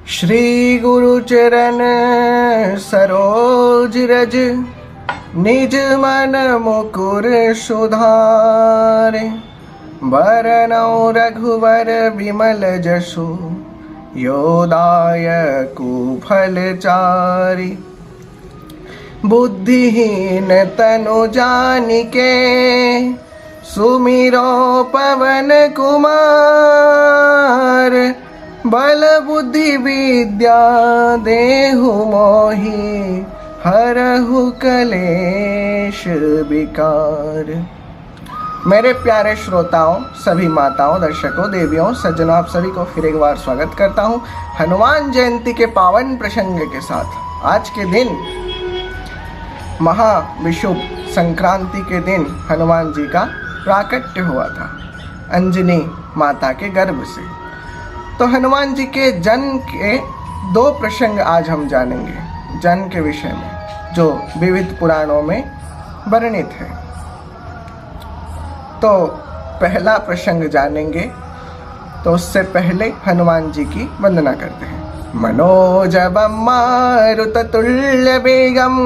श्री गुरु चरण सरोज रज, निज मन मुकुर सुधारे। बरनउँ रघुवर विमल जसु, यो दायकु फलचारि। बुद्धिहीन तनु जानिके, सुमिरो पवन कुमार। बल बुद्धि विद्या देहु मोहि, हरहु कलेश विकार। मेरे प्यारे श्रोताओं, सभी माताओं, दर्शकों, देवियों, सज्जनों, आप सभी को फिर एक बार स्वागत करता हूं हनुमान जयंती के पावन प्रसंग के साथ। आज के दिन महाविशुभ संक्रांति के दिन हनुमान जी का प्राकट्य हुआ था अंजनी माता के गर्भ से। तो हनुमान जी के जन्म के दो प्रसंग आज हम जानेंगे जन्म के विषय में, जो विविध पुराणों में वर्णित है। तो पहला प्रसंग जानेंगे, तो उससे पहले हनुमान जी की वंदना करते हैं। मनोजवम मारुततुल्य वेगम,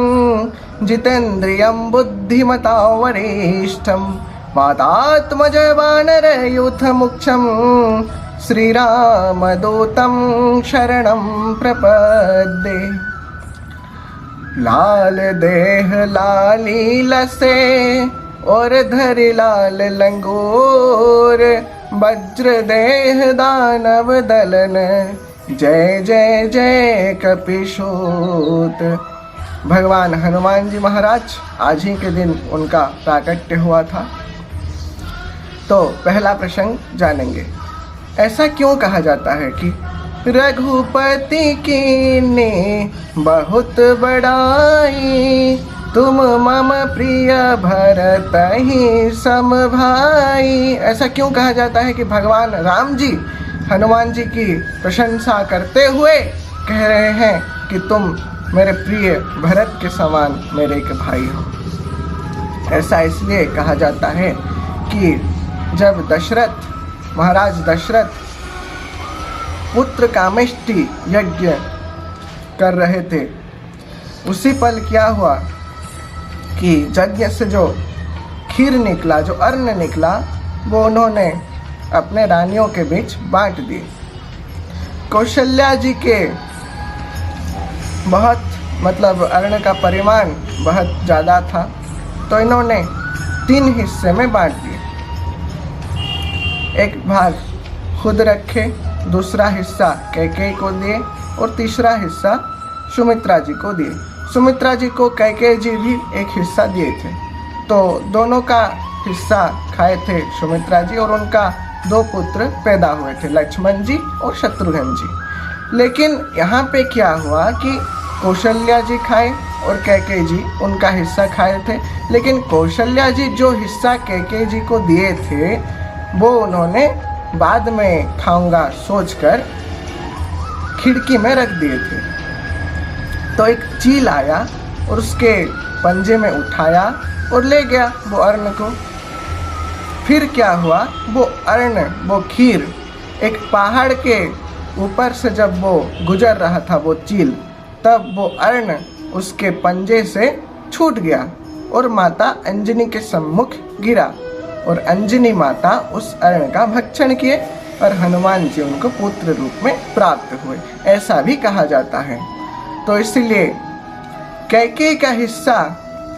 जितेन्द्रियं बुद्धिमतां वरिष्ठं। वातात्मज वानरयूथ मुख्यं, श्रीरामदूतं शरणं प्रपद्ये। लाल देह लाली लसे, और धरि लाल लंगूर। वज्र देह दानव दलन, जय जय जय कपिसूत। भगवान हनुमान जी महाराज आज ही के दिन उनका प्राकट्य हुआ था। तो पहला प्रसंग जानेंगे। ऐसा क्यों कहा जाता है कि रघुपति कीन्ही बहुत बड़ाई, तुम मम प्रिय भरत ही सम भाई। ऐसा क्यों कहा जाता है कि भगवान राम जी हनुमान जी की प्रशंसा करते हुए कह रहे हैं कि तुम मेरे प्रिय भरत के समान मेरे एक भाई हो। ऐसा इसलिए कहा जाता है कि जब दशरथ महाराज दशरथ पुत्र कामेष्टि यज्ञ कर रहे थे, उसी पल क्या हुआ कि यज्ञ से जो खीर निकला, जो अन्न निकला, वो उन्होंने अपने रानियों के बीच बांट दिए। कौशल्या जी के बहुत अन्न का परिमाण बहुत ज़्यादा था, तो इन्होंने 3 हिस्से में बांट दिए। एक भाग खुद रखे, दूसरा हिस्सा कैकेयी को दिए और तीसरा हिस्सा सुमित्रा जी को दिए। सुमित्रा जी को कैकेयी जी भी एक हिस्सा दिए थे। तो दोनों का हिस्सा खाए थे सुमित्रा जी, और उनका 2 पुत्र पैदा हुए थे, लक्ष्मण जी और शत्रुघ्न जी। लेकिन यहाँ पे क्या हुआ कि कौशल्या जी खाए और कैकेयी जी उनका हिस्सा खाए थे। लेकिन कौशल्या जी जो हिस्सा कैकेयी जी को दिए थे, वो उन्होंने बाद में खाऊंगा सोचकर खिड़की में रख दिए थे। तो एक चील आया और उसके पंजे में उठाया और ले गया वो अन्न को। फिर क्या हुआ, वो अन्न, वो खीर एक पहाड़ के ऊपर से जब वो गुजर रहा था वो चील, तब वो अन्न उसके पंजे से छूट गया और माता अंजनी के सम्मुख गिरा, और अंजनी माता उस अन्न का भक्षण किए और हनुमान जी उनको पुत्र रूप में प्राप्त हुए, ऐसा भी कहा जाता है। तो इसलिए कैकेयी का हिस्सा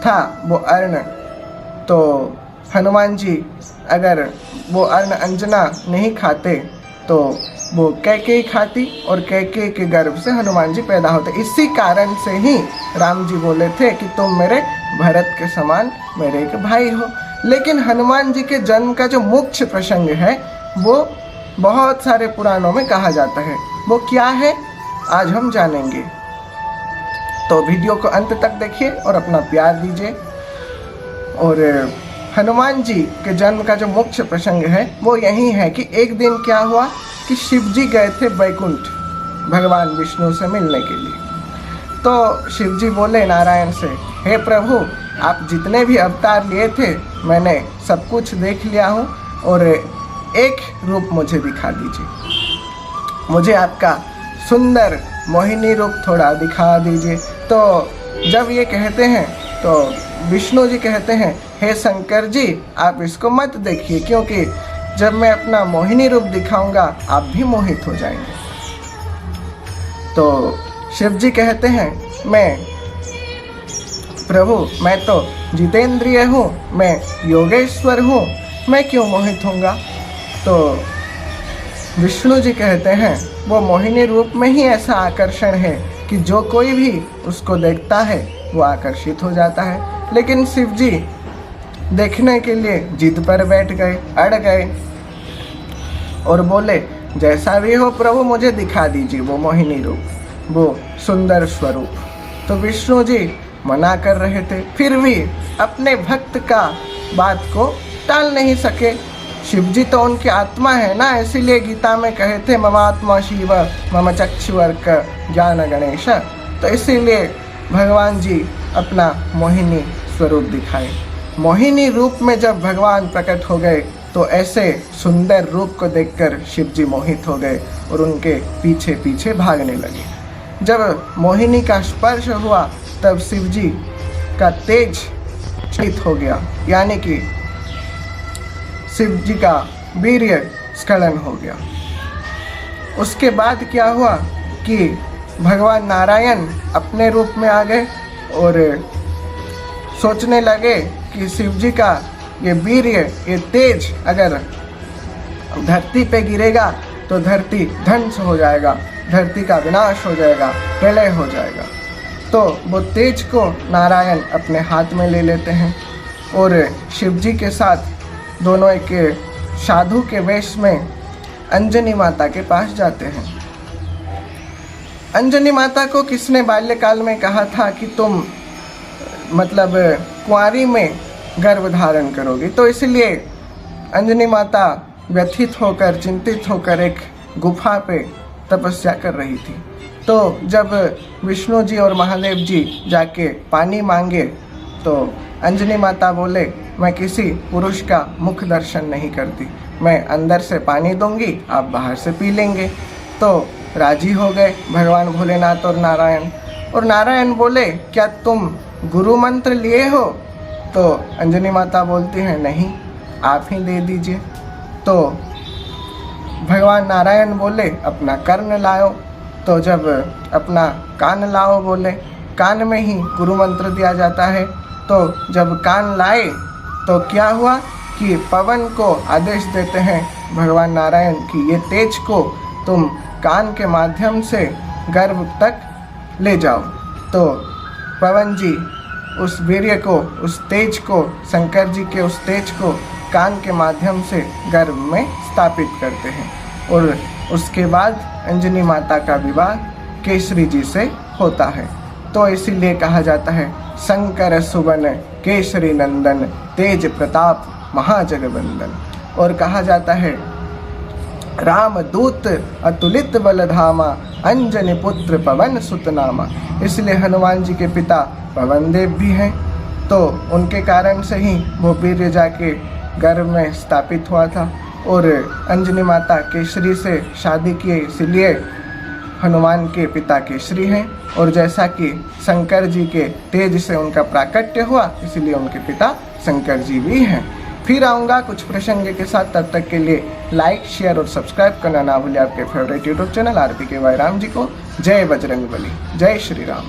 था वो अन्न, तो हनुमान जी अगर वो अन्न अंजना नहीं खाते तो वो कैकेयी खाती और कैकेयी के गर्भ से हनुमान जी पैदा होते। इसी कारण से ही राम जी बोले थे कि तुम मेरे भरत के समान मेरे एक भाई हो। लेकिन हनुमान जी के जन्म का जो मुख्य प्रसंग है वो बहुत सारे पुराणों में कहा जाता है। वो क्या है आज हम जानेंगे। तो वीडियो को अंत तक देखिए और अपना प्यार दीजिए। और हनुमान जी के जन्म का जो मुख्य प्रसंग है वो यही है कि एक दिन क्या हुआ कि शिव जी गए थे बैकुंठ भगवान विष्णु से मिलने के लिए। तो शिव जी बोले नारायण से, हे प्रभु, आप जितने भी अवतार लिए थे मैंने सब कुछ देख लिया हूँ, और एक रूप मुझे दिखा दीजिए। मुझे आपका सुंदर मोहिनी रूप थोड़ा दिखा दीजिए। तो जब ये कहते हैं तो विष्णु जी कहते हैं, हे शंकर जी आप इसको मत देखिए, क्योंकि जब मैं अपना मोहिनी रूप दिखाऊंगा आप भी मोहित हो जाएंगे। तो शिव जी कहते हैं, प्रभु मैं तो जितेंद्रिय हूँ, मैं योगेश्वर हूँ, मैं क्यों मोहित होऊंगा। तो विष्णु जी कहते हैं, वो मोहिनी रूप में ही ऐसा आकर्षण है कि जो कोई भी उसको देखता है वो आकर्षित हो जाता है। लेकिन शिव जी देखने के लिए जिद पर बैठ गए, अड़ गए और बोले, जैसा भी हो प्रभु मुझे दिखा दीजिए वो मोहिनी रूप, वो सुंदर स्वरूप। तो विष्णु जी मना कर रहे थे, फिर भी अपने भक्त का बात को टाल नहीं सके। शिव जी तो उनकी आत्मा है ना, इसीलिए गीता में कहे थे, मम आत्मा शिव मम चक्षुवर्क ज्ञान गणेश। तो इसीलिए भगवान जी अपना मोहिनी स्वरूप दिखाए। मोहिनी रूप में जब भगवान प्रकट हो गए तो ऐसे सुंदर रूप को देखकर शिव जी मोहित हो गए और उनके पीछे पीछे भागने लगे। जब मोहिनी का स्पर्श हुआ तब शिव जी का तेज क्षीत हो गया, यानी कि शिव जी का वीर्य स्खलन हो गया। उसके बाद क्या हुआ कि भगवान नारायण अपने रूप में आ गए और सोचने लगे कि शिव जी का ये वीर्य, ये तेज अगर धरती पे गिरेगा तो धरती ध्वंस हो जाएगा, धरती का विनाश हो जाएगा, प्रलय हो जाएगा। तो वो तेज को नारायण अपने हाथ में ले लेते हैं और शिव जी के साथ दोनों एक साधु के वेश में अंजनी माता के पास जाते हैं। अंजनी माता को किसने बाल्यकाल में कहा था कि तुम मतलब कुंवारी में गर्भ धारण करोगी, तो इसलिए अंजनी माता व्यथित होकर, चिंतित होकर एक गुफा पे तपस्या कर रही थी। तो जब विष्णु जी और महादेव जी जाके पानी मांगे तो अंजनी माता बोले, मैं किसी पुरुष का मुख दर्शन नहीं करती, मैं अंदर से पानी दूंगी, आप बाहर से पी लेंगे। तो राजी हो गए भगवान भोलेनाथ और नारायण। और नारायण बोले, क्या तुम गुरु मंत्र लिए हो? तो अंजनी माता बोलती हैं, नहीं, आप ही दे दीजिए। तो भगवान नारायण बोले, अपना कर्ण लाओ। तो जब अपना कान लाओ बोले, कान में ही गुरु मंत्र दिया जाता है। तो जब कान लाए तो क्या हुआ कि पवन को आदेश देते हैं भगवान नारायण कि ये तेज को तुम कान के माध्यम से गर्भ तक ले जाओ। तो पवन जी उस वीर्य को, उस तेज को, शंकर जी के उस तेज को कान के माध्यम से गर्भ में स्थापित करते हैं और उसके बाद अंजनी माता का विवाह केसरी जी से होता है। तो इसीलिए कहा जाता है, शंकर सुवन केसरी नंदन तेज प्रताप महाजगवंदन। और कहा जाता है, राम दूत अतुलित बलधामा अंजनी पुत्र पवन सुतनामा। इसलिए हनुमान जी के पिता पवन देव भी हैं, तो उनके कारण से ही वो वीर्य जाके गर्भ में स्थापित हुआ था। और अंजनी माता केसरी से शादी की, इसलिए हनुमान के पिता केसरी हैं। और जैसा कि शंकर जी के तेज से उनका प्राकट्य हुआ, इसलिए उनके पिता शंकर जी भी हैं। फिर आऊँगा कुछ प्रसंग के साथ, तब तक के लिए लाइक, शेयर और सब्सक्राइब करना ना भूलिए आपके favourite YouTube channel RPK Ram ji को। जय बजरंग बली, जय श्री राम।